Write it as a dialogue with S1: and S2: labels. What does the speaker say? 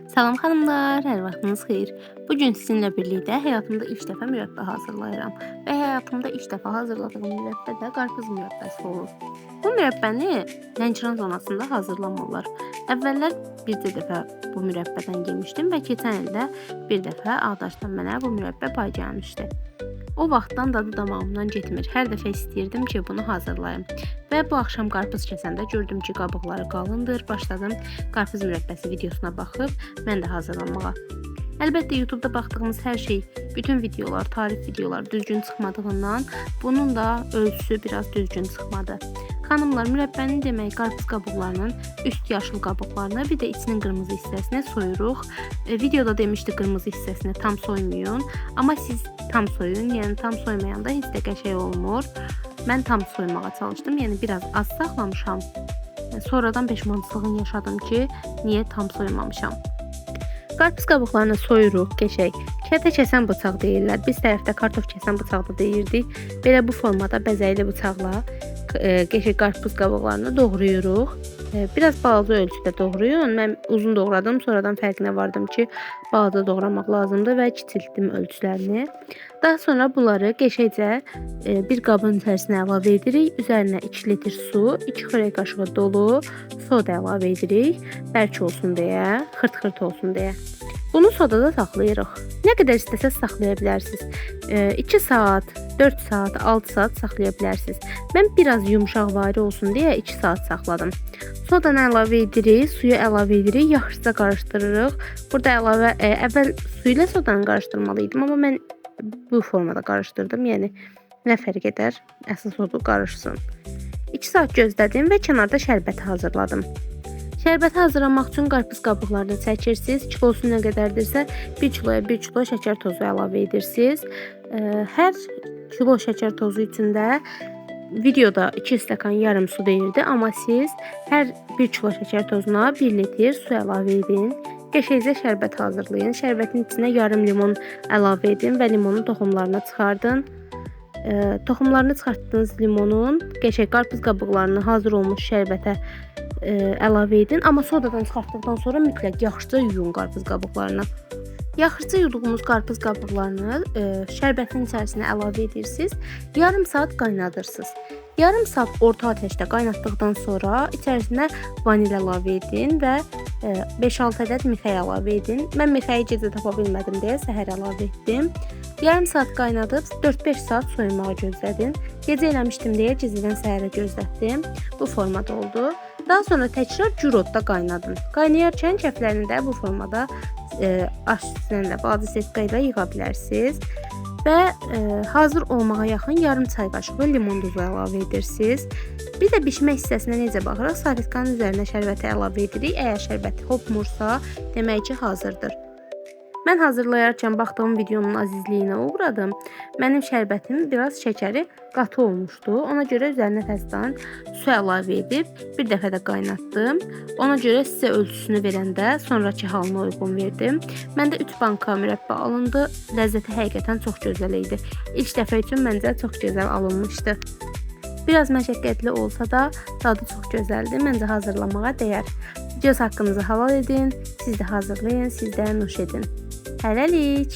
S1: Salam xanımlar, hər vaxtınız xeyir. Bu gün sizinlə birlikdə həyatımda ilk dəfə mürəbbə hazırlayıram və həyatımda ilk dəfə hazırladığım mürəbbə də qarpız mürəbbəsi olur. Bu mürəbbəni Lənkəran zonasında hazırlamırlar. Əvvəllər bircə dəfə bu mürəbbədən yemişdim və keçən ildə bir dəfə Ağdaşdan mənə bu mürəbbə pay gəlmişdi. O vaxtdan dadı damağımdan getmir. Hər dəfə istəyirdim ki, bunu hazırlayım. Və bu axşam qarpız kəsəndə gördüm ki, qabıqları qalındır. Başladım qarpız mürəbbəsi videosuna baxıb mən də hazırlamağa. Əlbəttə YouTube-da baxdığımız hər şey, bütün videolar, tarif videolar düzgün çıxmadığından bunun da ölçüsü biraz düzgün çıxmadı. Xanımlar, mürəbbənin demək qarpız qabıqlarının üst yaşıl qabıqlarını, bir də içinin qırmızı hissəsini soyuruq. Videoda demişdi qırmızı hissəsini tam soymayın, amma siz tam soyun, yəni tam soymayanda heç də qəşəng olmur. Mən tam soymağa çalışdım, yəni biraz az saxlamışam. Sonradan peşmançılığını yaşadım ki, niyə tam soymamışam. Qarpız qabıqlarını soyuruq, qəşəng. Kətə kəsən bıçaq deyirlər. Biz tərəfdə kartof kəsən bıçaq da deyirdik. Belə bu formada bəzəkli bıçaqla qəşəng qarpız qabıqlarını doğrayırıq. Biraz balaca ölçüdə doğrayın. Mən uzun doğradım, sonradan fərqinə vardım ki, balaca doğramaq lazımdır və kiçiltdim ölçülərini. Daha sonra bunları qəşəngcə bir qabın içərisinə əlavə edirik. Üzərinə 2 litr su, 2 xörək qaşığı dolu soda əlavə edirik. Bərk olsun deyə, xırt-xırt olsun deyə. Bunu sodada saxlayırıq. Nə qədər istəsəz saxlaya bilərsiniz. 2 saat, 4 saat, 6 saat saxlaya bilərsiniz. Mən biraz yumşaq vari olsun deyə 2 saat saxladım. Sodanı əlavə edirik, suyu əlavə edirik, yaxşıca qarışdırırıq. Burada əvvəl su ilə sodanı qarışdırmalıydım, amma mən bu formada qarışdırdım. Yəni nə fərq edər? Əsas odur qarışsın. 2 saat gözlədim və kənarda şərbəti hazırladım. Şərbəti hazırlamaq üçün qarpız qabıqlarını çəkirsiniz. Kilosu nə qədərdirsə 1 kiloya 1 kilo şəkər tozu əlavə edirsiniz. Hər kilo şəkər tozu içində videoda 2 stəkan yarım su deyirdi, amma siz hər 1 kilo şəkər tozuna 1 litr su əlavə edin. Qəşəngcə şərbət hazırlayın. Şərbətin içinə yarım limon əlavə edin və limonun toxumlarını çıxardın. Toxumlarını çıxartdığınız limonun qəşəng qarpız qabıqlarını hazır olmuş şərbətə əlavə edin. Amma sodadan çıxartdıqdan sonra mütləq yaxşıca yuyun qarpız qabıqlarını. Yaxşıca yuduğumuz qarpız qabıqlarını şərbətin içərisinə əlavə edirsiniz. Yarım saat qaynadırsınız. Yarım saat orta ateşdə qaynatdıqdan sonra içərisinə vanil əlavə edin və 5-6 ədəd mixək əlavə edin. Mən mixəyi gecə tapa bilmədim deyə səhər əlavə etdim. Yarım saat qaynadıb 4-5 saat soyunmağa gözlədim. Gecə eləmişdim deyə gecədən səhərə gözlətdim. Bu formada oldu. Daha sonra təkrar gür odda qaynadın. Qaynayarkən kəflərini də bu formada aş üstündə balaca setka ilə yığa bilərsiniz. Və hazır olmağa yaxın yarım çay qaşığı limon duzu əlavə edirsiniz. Bir də bişmə hissəsinə necə baxırıq? Salfetkanın üzərinə şərbəti əlavə edirik. Əgər şərbəti hopmursa, demək ki, hazırdır. Mən hazırlayarkən baxdığım videonun azizliyinə uğradım. Mənim şərbətim biraz şəkəri qatı olmuşdu. Ona görə üzərinə təzədən su əlavə edib bir dəfə də qaynatdım. Ona görə sizə ölçüsünü verəndə sonrakı halına uyğun verdim. Məndə 3 banka mürəbbə alındı. Ləzzəti həqiqətən çox gözəl idi. İlk dəfə üçün məncə çox gözəl alınmışdı. Biraz məşəqqətli olsa da dadı çox gözəldir. Məncə hazırlamağa dəyər. Göz haqqınızı halal edin. Siz də hazırlayın, siz də nuş edin. Hələlik.